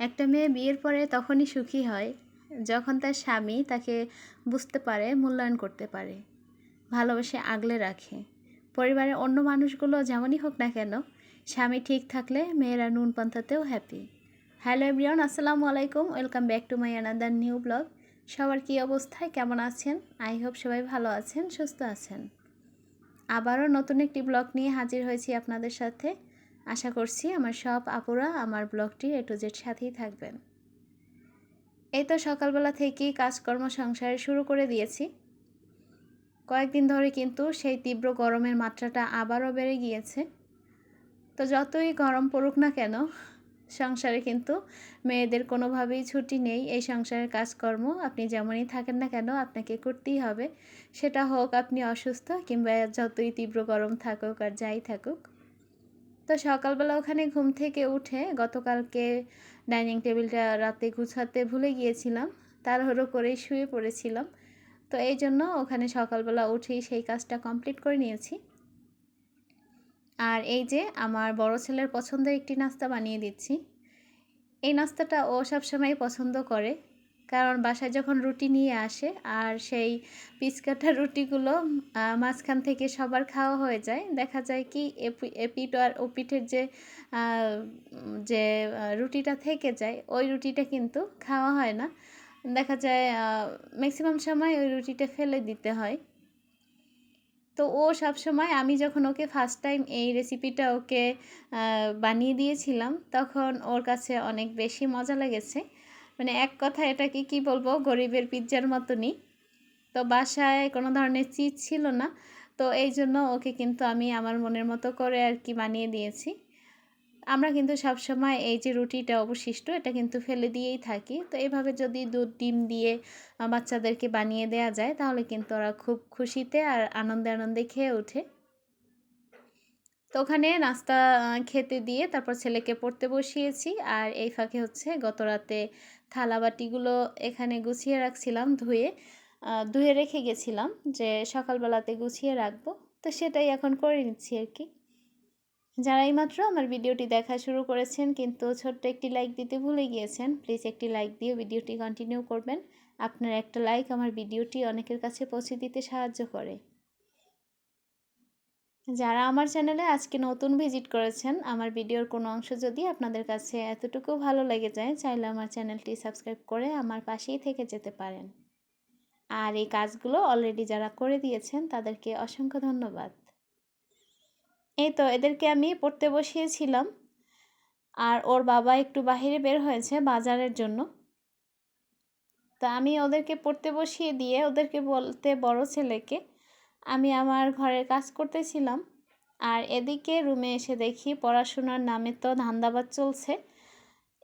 একটা মেয়ে বিয়ের পরে তখনই সুখী হয় যখন তার স্বামী তাকে বুঝতে পারে, মূল্যায়ন করতে পারে, ভালোবেসে আগলে রাখে। পরিবারের অন্য মানুষগুলো যেমনই হোক না কেন, স্বামী ঠিক থাকলে মেয়েরা নুন পান্তাতেও হ্যাপি। হ্যালো এভরিওয়ান, আসসালামু আলাইকুম, welcome back to my another new blog. সবার কী অবস্থায়, কেমন আছেন? আই হোপ সবাই ভালো আছেন, সুস্থ আছেন। আবারও নতুন একটি ব্লগ নিয়ে হাজির হয়েছি আপনাদের সাথে। আশা করছি আমার সব আপুরা আমার ব্লগটি A to Z সাথেই থাকবেন। এই তো সকালবেলা থেকেই কাজকর্ম সংসারে শুরু করে দিয়েছি। কয়েকদিন ধরে কিন্তু সেই তীব্র গরমের মাত্রাটা আবারও বেড়ে গিয়েছে। তো যতই গরম পড়ুক না কেন, সংসারে কিন্তু মেয়েদের কোনোভাবেই ছুটি নেই। এই সংসারের কাজকর্ম আপনি যেমনই থাকেন না কেন আপনাকে করতেই হবে। সেটা হোক আপনি অসুস্থ কিংবা যতই তীব্র গরম থাকুক আর যাই থাকুক। তো সকালবেলা ওখানে ঘুম থেকে উঠে গতকালকে ডাইনিং টেবিলটা রাতে গুছাতে ভুলে গিয়েছিলাম, তাড়াহুড়ো করেই শুয়ে পড়েছিলাম। তো এই জন্য ওখানে সকালবেলা উঠেই সেই কাজটা কমপ্লিট করে নিয়েছি। আর এই যে আমার বড় ছেলের পছন্দের একটি নাস্তা বানিয়ে দিচ্ছি। এই নাস্তাটা ও সবসময় পছন্দ করে, কারণ বাসায় যখন রুটি নিয়ে আসে আর সেই পিচকাটা রুটিগুলো মাঝখান থেকে সবার খাওয়া হয়ে যায়, দেখা যায় কি এপিঠ আর ওপিঠের যে রুটিটা থেকে যায়, ওই রুটিটা কিন্তু খাওয়া হয় না। দেখা যায় ম্যাক্সিমাম সময় ওই রুটিটা ফেলে দিতে হয়। তো ও সবসময়, আমি যখন ওকে ফার্স্ট টাইম এই রেসিপিটা ওকে বানিয়ে দিয়েছিলাম, তখন ওর কাছে অনেক বেশি মজা লেগেছে। মানে এক কথায় এটাকে কী বলবো, গরিবের পিৎজার মতনই। তো বাসায় কোনো ধরনের চিজ ছিল না, তো এই জন্য ওকে কিন্তু আমি আমার মনের মতো করে আর কি বানিয়ে দিয়েছি। আমরা কিন্তু সবসময় এই যে রুটিটা অবশিষ্ট, এটা কিন্তু ফেলে দিয়েই থাকি। তো এভাবে যদি দুধ ডিম দিয়ে বাচ্চাদেরকে বানিয়ে দেওয়া যায়, তাহলে কিন্তু ওরা খুব খুশিতে আর আনন্দে আনন্দে খেয়ে ওঠে। তো ওখানে নাস্তা খেতে দিয়ে তারপর ছেলেকে পড়তে বসিয়েছি। আর এই ফাঁকে হচ্ছে গত রাতে থালাবাটিগুলো এখানে গুছিয়ে রাখছিলাম, ধুয়ে রেখে গেছিলাম যে সকালবেলাতে গুছিয়ে রাখবো। তো সেটাই এখন করে নিচ্ছি আর কি। যারা এইমাত্র আমার ভিডিওটি দেখা শুরু করেছেন কিন্তু ছোট্ট একটি লাইক দিতে ভুলে গিয়েছেন, প্লিজ একটি লাইক দিয়ে ভিডিওটি কন্টিনিউ করবেন। আপনার একটা লাইক আমার ভিডিওটি অনেকের কাছে পৌঁছে দিতে সাহায্য করে। যারা আমার চ্যানেলে আজকে নতুন ভিজিট করেছেন, আমার ভিডিওর কোনো অংশ যদি আপনাদের কাছে এতটুকু ভালো লেগে যায়, চাইলে আমার চ্যানেলটি সাবস্ক্রাইব করে আমার পাশেই থেকে যেতে পারেন। আর এই কাজগুলো অলরেডি যারা করে দিয়েছেন তাদেরকে অসংখ্য ধন্যবাদ। এই তো এদেরকে আমি পড়তে বসিয়েছিলাম, আর ওর বাবা একটু বাহিরে বের হয়েছে বাজারের জন্য। তো আমি ওদেরকে পড়তে বসিয়ে দিয়ে ওদেরকে বলতে বড় ছেলেকে আমি আমার ঘরের কাজ করতেছিলাম। আর এদিকে রুমে এসে দেখি পড়াশোনার নামে তো ধান্দাবাজ চলছে।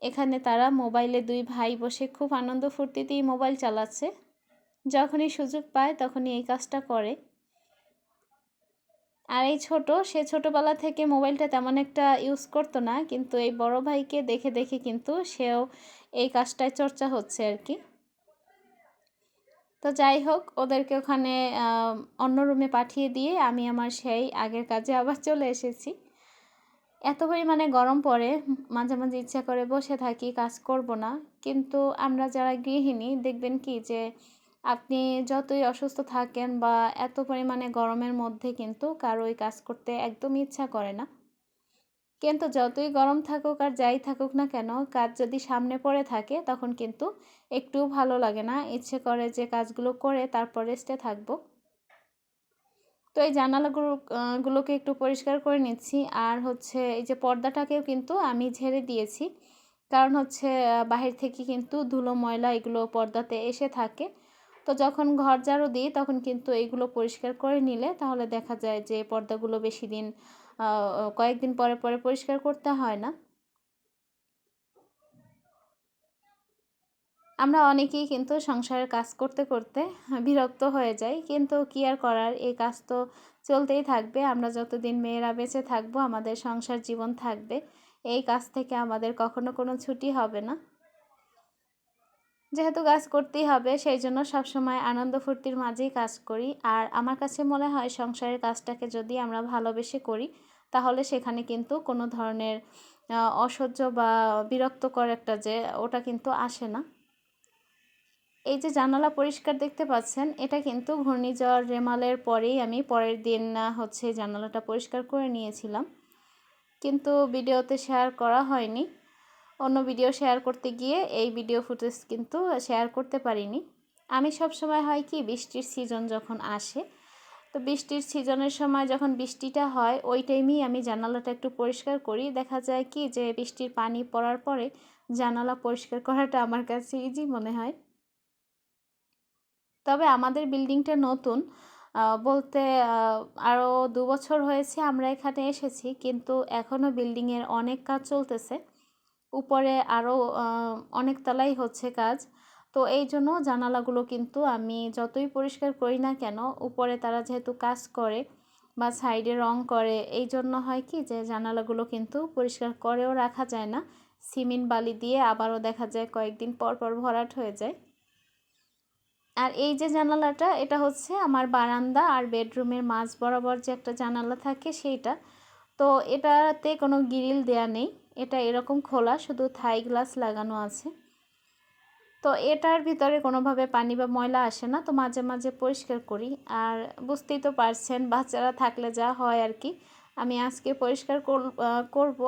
এখানে তারা মোবাইলে দুই ভাই বসে খুব আনন্দ ফুর্তিতেই মোবাইল চালাচ্ছে। যখনই সুযোগ পায় তখনই এই কাজটা করে। আর এই সে ছোটোবেলা থেকে মোবাইলটা তেমন একটা ইউজ করতো না, কিন্তু এই বড় ভাইকে দেখে দেখে কিন্তু সেও এই কাজটায় চর্চা হচ্ছে আর কি। তো যাই হোক, ওদেরকে ওখানে অন্য রুমে পাঠিয়ে দিয়ে আমি আমার সেই আগের কাজে আবার চলে এসেছি। এত পরিমাণে গরম পড়ে, মাঝে মাঝে ইচ্ছা করে বসে থাকি, কাজ করব না। কিন্তু আমরা যারা গৃহিণী, দেখবেন কি যে আপনি যতই অসুস্থ থাকেন বা এত পরিমাণে গরমের মধ্যে কিন্তু কারোই কাজ করতে একদমই ইচ্ছা করে না। কিন্তু যতই গরম থাকুক আর যাই থাকুক না কেন, কাজ যদি সামনে পড়ে থাকে তখন কিন্তু একটুও ভালো লাগে না, ইচ্ছে করে যে কাজগুলো করে তারপর রেস্টে থাকবো। তো এই গুলোকে একটু পরিষ্কার করে নিচ্ছি। আর হচ্ছে এই যে পর্দাটাকেও কিন্তু আমি ঝেড়ে দিয়েছি, কারণ হচ্ছে বাহির থেকে কিন্তু ধুলো ময়লা এগুলো পর্দাতে এসে থাকে। তো যখন ঘর ঝাড়ু দিই তখন কিন্তু এইগুলো পরিষ্কার করে নিলে তাহলে দেখা যায় যে পর্দাগুলো বেশি দিন কয়েকদিন পরে পরে পরিষ্কার করতে হয় না। আমরা অনেকেই কিন্তু সংসারের কাজ করতে করতে বিরক্ত হয়ে যাই, কিন্তু কি আর করার, এই কাজ তো চলতেই থাকবে। আমরা যতদিন মেয়েরা বেঁচে থাকবো, আমাদের সংসার জীবন থাকবে, এই কাজ থেকে আমাদের কখনো কোনো ছুটি হবে না। যেহেতু কাজ করতেই হবে, সেই জন্য সবসময় আনন্দ ফুর্তির মাঝেই কাজ করি। আর আমার কাছে মনে হয় সংসারের কাজটাকে যদি আমরা ভালোবেসে করি, তাহলে সেখানে কিন্তু কোনো ধরনের অসহ্য বা বিরক্তকর একটা যে ওটা কিন্তু আসে না। এই যে জানালা পরিষ্কার দেখতে পাচ্ছেন, এটা কিন্তু ঘূর্ণিঝড় রেমালের পরেই আমি পরের দিন হচ্ছে জানালাটা পরিষ্কার করে নিয়েছিলাম, কিন্তু ভিডিওতে শেয়ার করা হয়নি। অন্য ভিডিও শেয়ার করতে গিয়ে এই ভিডিও ফুটেজ কিন্তু শেয়ার করতে পারিনি। আমি সব সময় হয় কি, বৃষ্টির সিজন যখন আসে, তো বৃষ্টির সিজনের সময় যখন বৃষ্টিটা হয় ওই টাইমেই আমি জানালাটা একটু পরিষ্কার করি। দেখা যায় কি যে বৃষ্টির পানি পড়ার পরে জানালা পরিষ্কার করাটা আমার কাছে ইজি মনে হয়। তবে আমাদের বিল্ডিংটা নতুন, বলতে আরও 2 বছর হয়েছে আমরা এখানে এসেছি, কিন্তু এখনও বিল্ডিংয়ের অনেক কাজ চলতেছে। উপরে আরও অনেক তলাই হচ্ছে কাজ। তো এই জন্য জানালাগুলো কিন্তু আমি যতই পরিষ্কার করি না কেন, উপরে তারা যেহেতু কাজ করে বা সাইডে রং করে, এই জন্য হয় কি যে জানালাগুলো কিন্তু পরিষ্কার করেও রাখা যায় না। সিমেন্ট বালি দিয়ে আবারও দেখা যায় কয়েকদিন পর পর ভরাট হয়ে যায়। আর এই যে জানালাটা, এটা হচ্ছে আমার বারান্দা আর বেডরুমের মাঝ বরাবর যে একটা জানালা থাকে সেইটা। তো এটাতে কোনো গ্রিল দেয়া নেই, এটা এরকম খোলা, শুধু থাই গ্লাস লাগানো আছে। তো এটার ভিতরে কোনোভাবে পানি বা ময়লা আসে না, তো মাঝে মাঝে পরিষ্কার করি। আর বুঝতেই তো পারছেন বাচ্চারা থাকলে যা হয় আর কি। আমি আজকে পরিষ্কার করব,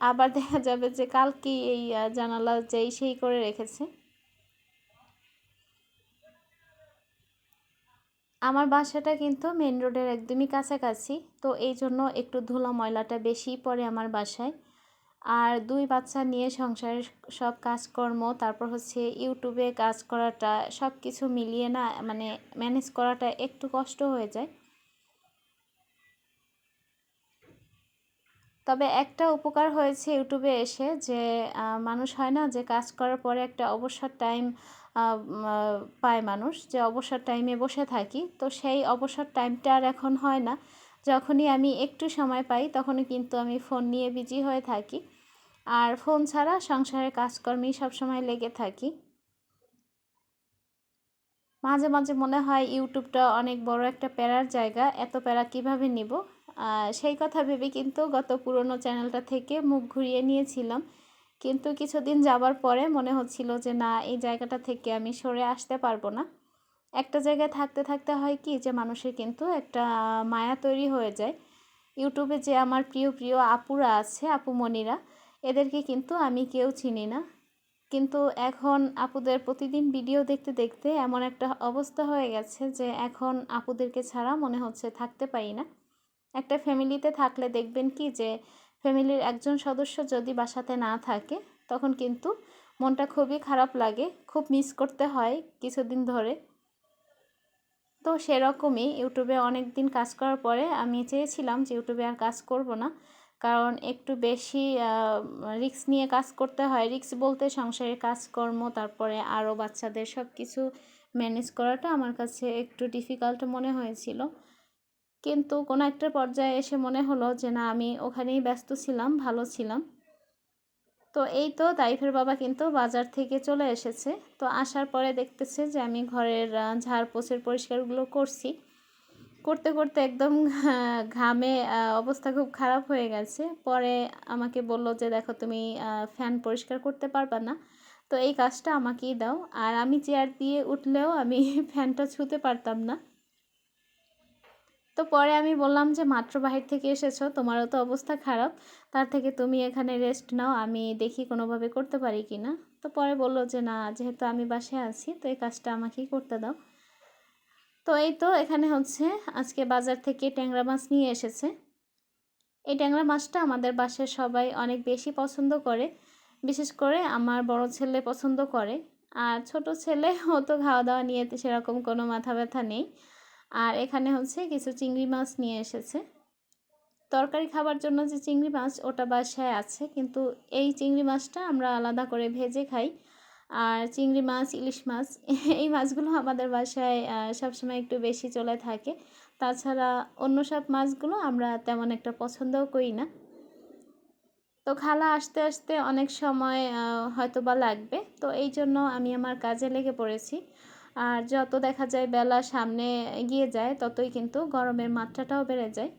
আবার দেখা যাবে যে কালকে এই জানালা যেই সেই করে রেখেছে। আমার বাসাটা কিন্তু মেন রোডের একদমই কাছাকাছি, তো এই জন্য একটু ধুলো ময়লাটা বেশিই পড়ে আমার বাসায়। আর 2 বাচ্চা নিয়ে সংসারের সব কাজকর্ম, তারপর হচ্ছে ইউটিউবে কাজ করাটা, সব কিছু মিলিয়ে না মানে ম্যানেজ করাটা একটু কষ্ট হয়ে যায়। তবে একটা উপকার হয়েছে ইউটিউবে এসে, যে মানুষ হয় না যে কাজ করার পরে একটা অবসর টাইম পায় মানুষ, যে অবসর টাইমে বসে থাকি, তো সেই অবসর টাইমটা আর এখন হয় না। যখনই আমি একটু সময় পাই তখনই কিন্তু আমি ফোন নিয়ে বিজি হয়ে থাকি, আর ফোন ছাড়া সংসারের কাজকর্মেই সবসময় লেগে থাকি। মাঝে মাঝে মনে হয় ইউটিউবটা অনেক বড় একটা প্যারার জায়গা, এত প্যারা কীভাবে নিব। সেই কথা ভেবে কিন্তু গত পুরনো চ্যানেলটা থেকে মুখ ঘুরিয়ে নিয়েছিলাম, কিন্তু কিছুদিন যাবার পরে মনে হচ্ছিল যে না, এই জায়গাটা থেকে আমি সরে আসতে পারবো না। একটা জায়গায় থাকতে থাকতে হয় কি যে মানুষের কিন্তু একটা মায়া তৈরি হয়ে যায়। ইউটিউবে যে আমার প্রিয় প্রিয় আপুরা আছে, আপুমণিরা, এদেরকে কিন্তু আমি কেউ চিনি না। কিন্তু এখন আপুদের প্রতিদিন ভিডিও দেখতে দেখতে এমন একটা অবস্থা হয়ে গেছে যে এখন আপুদেরকে ছাড়া মনে হচ্ছে থাকতে পারি না। একটা ফ্যামিলিতে থাকলে দেখবেন কি যে ফ্যামিলির একজন সদস্য যদি বাসাতে না থাকে, তখন কিন্তু মনটা খুবই খারাপ লাগে, খুব মিস করতে হয় কিছুদিন ধরে। তো সেরকমই ইউটিউবে অনেক দিন কাজ করার পরে আমি চেয়েছিলাম যে ইউটিউবে আর কাজ করব না, কারণ একটু বেশি রিস্ক নিয়ে কাজ করতে হয়। রিস্ক বলতে সংসারের কাজকর্ম, তারপরে আরও বাচ্চাদের সব কিছু ম্যানেজ করাটা আমার কাছে একটু ডিফিকাল্ট মনে হয়েছিল। কিন্তু কোনো একটা পর্যায়ে এসে মনে হলো যে না, আমি ওখানেই ব্যস্ত ছিলাম, ভালো ছিলাম। তো এই তো তাইফের বাবা কিন্তু বাজার থেকে চলে এসেছে। তো আসার পরে দেখতেছে যে আমি ঘরের ঝাড় পোছের পরিষ্কারগুলো করছি। করতে করতে একদম ঘামে অবস্থা খুব খারাপ হয়ে গেছে। পরে আমাকে বলল যে দেখো, তুমি ফ্যান পরিষ্কার করতে পারবা না, তো এই কাজটা আমাকেই দাও। আর আমি চেয়ার দিয়ে উঠলেও আমি ফ্যানটা ছুঁতে পারতাম না। তো পরে আমি বললাম যে মাত্র বাহির থেকে এসেছো, তোমারও তো অবস্থা খারাপ, তার থেকে তুমি এখানে রেস্ট নাও, আমি দেখি কোনোভাবে করতে পারি কি না। তো পরে বলল যে না, যেহেতু আমি বাসায় আছি তো এই কাজটা আমাকেই করতে দাও। তো এই তো এখানে হচ্ছে আজকে বাজার থেকে ট্যাংরা মাছ নিয়ে এসেছে। এই ট্যাংরা মাছটা আমাদের বাসায় সবাই অনেক বেশি পছন্দ করে, বিশেষ করে আমার বড় ছেলে পছন্দ করে। আর ছোট ছেলে ও তো খাওয়া দাওয়া নিয়ে সেরকম কোনো মাথা ব্যথা নেই। আর এখানে হচ্ছে কিছু চিংড়ি মাছ নিয়ে এসেছে। তরকারি খাবার জন্য যে চিংড়ি মাছ ওটা বাসায় আছে, কিন্তু এই চিংড়ি মাছটা আমরা আলাদা করে ভেজে খাই। আর চিংড়ি মাছ, ইলিশ মাছ এই মাছগুলো আমাদের বাসায় সবসময় একটু বেশি চলে থাকে। তাছাড়া অন্য সব মাছগুলো আমরা তেমন একটা পছন্দও করি না। তো খালা আসতে আসতে অনেক সময় হয়তো বা লাগবে, তো এই জন্য আমি আমার কাজে লেগে পড়েছি। আর যত দেখা যায় বেলা সামনে এগিয়ে যায়, ততই কিন্তু গরমের মাত্রাটাও বেড়ে যায়।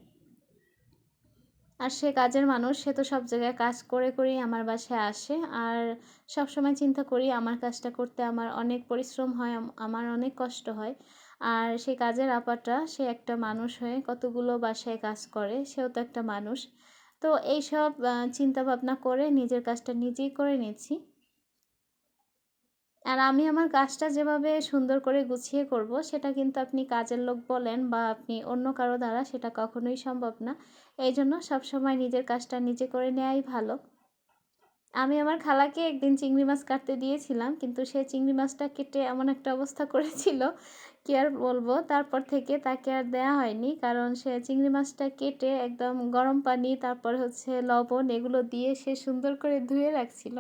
আর সে কাজের মানুষ, সে তো সব জায়গায় কাজ করে করেই আমার বাসায় আসে। আর সবসময় চিন্তা করি আমার কাজটা করতে আমার অনেক পরিশ্রম হয়, আমার অনেক কষ্ট হয়। আর সেই কাজের আপাটা সে একটা মানুষ হয়ে কতগুলো বাসায় কাজ করে, সেও তো একটা মানুষ। তো এইসব চিন্তা ভাবনা করে নিজের কাজটা নিজেই করে নিচ্ছি। আর আমি আমার কাজটা যেভাবে সুন্দর করে গুছিয়ে করব, সেটা কিন্তু আপনি কাজের লোক বলেন বা আপনি অন্য কারো দ্বারা সেটা কখনোই সম্ভব না। এইজন্য সবসময় নিজের কাজটা নিজে করে নেওয়াই ভালো। আমি আমার খালাকে একদিন চিংড়ি মাছ কাটতে দিয়েছিলাম, কিন্তু সে চিংড়ি মাছটা কেটে এমন একটা অবস্থা করেছিল, কি আর বলবো। তারপর থেকে তাকে আর দেয়া হয়নি, কারণ সে চিংড়ি মাছটা কেটে একদম গরম পানি, তারপর হচ্ছে লবণ, এগুলো দিয়ে সে সুন্দর করে ধুয়ে রাখছিল।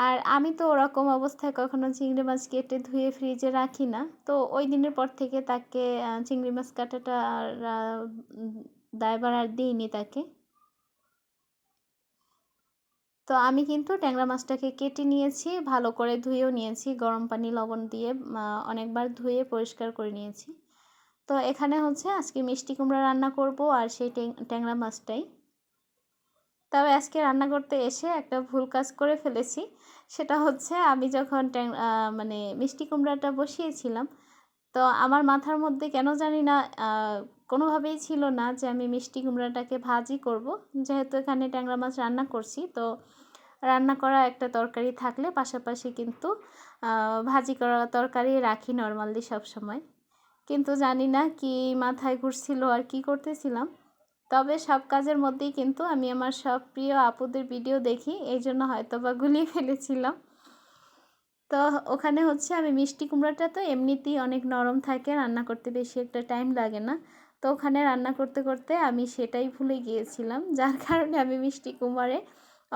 আর আমি তো ওরকম অবস্থায় কখনো চিংড়ি মাছ কেটে ধুয়ে ফ্রিজে রাখি না। তো ওই দিনের পর থেকে তাকে চিংড়ি মাছ কাটাটা আর দায়ভার আর দিইনি তাকে। তো আমি কিন্তু ট্যাংরা মাছটাকে কেটে নিয়েছি, ভালো করে ধুয়েও নিয়েছি, গরম পানি লবণ দিয়ে অনেকবার ধুয়ে পরিষ্কার করে নিয়েছি। তো এখানে হচ্ছে আজকে মিষ্টি কুমড়া রান্না করব, আর সেই ট্যাংরা মাছটাই। তবে আজকে রান্না করতে এসে একটা ভুল কাজ করে ফেলেছি। সেটা হচ্ছে আমি যখন মানে মিষ্টি কুমড়াটা বসিয়েছিলাম, তো আমার মাথার মধ্যে কেন জানি না কোনোভাবেই ছিল না যে আমি মিষ্টি কুমড়াটাকে ভাজি করব। যেহেতু এখানে ট্যাংরা মাছ রান্না করছি, তো রান্না করা একটা তরকারি থাকলে পাশাপাশি কিন্তু ভাজি করা তরকারি রাখি নরমালি সবসময়। কিন্তু জানি না কি মাথায় ঘুরছিল আর কি করতেছিলাম। তবে সব কাজের মধ্যেই কিন্তু আমি আমার সব প্রিয় আপুদের ভিডিও দেখি, এই জন্য হয়তো বা গুলিয়ে ফেলেছিলাম। তো ওখানে হচ্ছে আমি মিষ্টি কুমড়াটা তো এমনিতেই অনেক নরম থাকে, রান্না করতে বেশি একটা টাইম লাগে না। তো ওখানে রান্না করতে করতে আমি সেটাই ভুলে গিয়েছিলাম, যার কারণে আমি মিষ্টি কুমড়ায়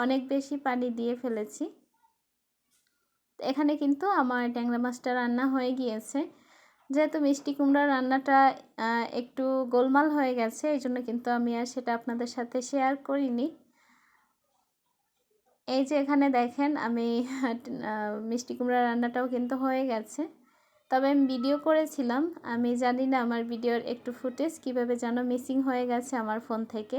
অনেক বেশি পানি দিয়ে ফেলেছি। এখানে কিন্তু আমার ট্যাংরা মাছটা রান্না হয়ে গিয়েছে। যেহেতু মিষ্টি কুমড়া রান্নাটা একটু গোলমাল হয়ে গেছে, এই জন্য কিন্তু আমি আর সেটা আপনাদের সাথে শেয়ার করিনি। এই যে এখানে দেখেন আমি মিষ্টি কুমড়া রান্নাটাও কিন্তু হয়ে গেছে। তবে আমি ভিডিও করেছিলাম, আমি জানি না আমার ভিডিওর একটু ফুটেজ কীভাবে যেন মিসিং হয়ে গেছে আমার ফোন থেকে।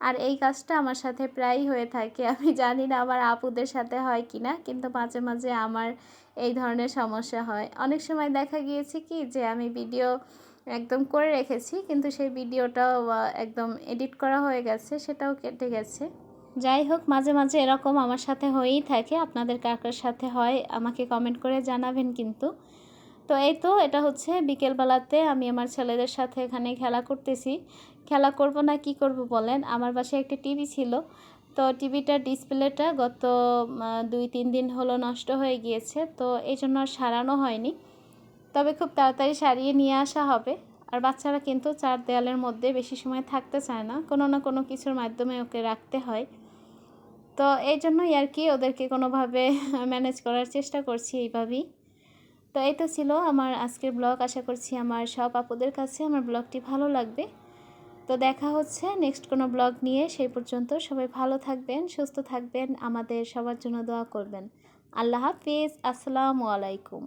আর এই কাজটা আমার সাথে প্রায়ই হয়ে থাকে, আমি জানি না আমার আপুদের সাথে হয় কি না, কিন্তু মাঝে মাঝে আমার এই ধরনের সমস্যা হয়। অনেক সময় দেখা গিয়েছে কি যে আমি ভিডিও একদম করে রেখেছি, কিন্তু সেই ভিডিওটাও একদম এডিট করা হয়ে গেছে, সেটাও কেটে গেছে। যাই হোক, মাঝে মাঝে এরকম আমার সাথে হয়েই থাকে। আপনাদের কার কার সাথে হয় আমাকে কমেন্ট করে জানাবেন কিন্তু। তো এই তো এটা হচ্ছে বিকেলবেলাতে আমি আমার ছেলেদের সাথে এখানে খেলা করতেছি। খেলা করব না কি করব বলেন, আমার বাসায় একটা টিভি ছিল। তো টিভিটার ডিসপ্লেটা গত 2-3 দিন হলো নষ্ট হয়ে গিয়েছে, তো এই জন্য আর সারানো হয়নি। তবে খুব তাড়াতাড়ি সারিয়ে নিয়ে আসা হবে। আর বাচ্চারা কিন্তু চার দেয়ালের মধ্যে বেশি সময় থাকতে চায় না, কোনো না কোনো কিছুর মাধ্যমে ওকে রাখতে হয়। তো এই জন্যই আর কি ওদেরকে কোনোভাবে ম্যানেজ করার চেষ্টা করছি এইভাবেই। তো এই তো ছিল আমার আজকের ব্লগ। আশা করছি আমার সব আপুদের কাছে আমার ব্লগটি ভালো লাগবে। তো দেখা হচ্ছে নেক্সট কোনো ব্লগ নিয়ে। সেই পর্যন্ত সবাই ভালো থাকবেন, সুস্থ থাকবেন, আমাদের সবার জন্য দোয়া করবেন। আল্লাহ হাফিজ, আসসালামু আলাইকুম।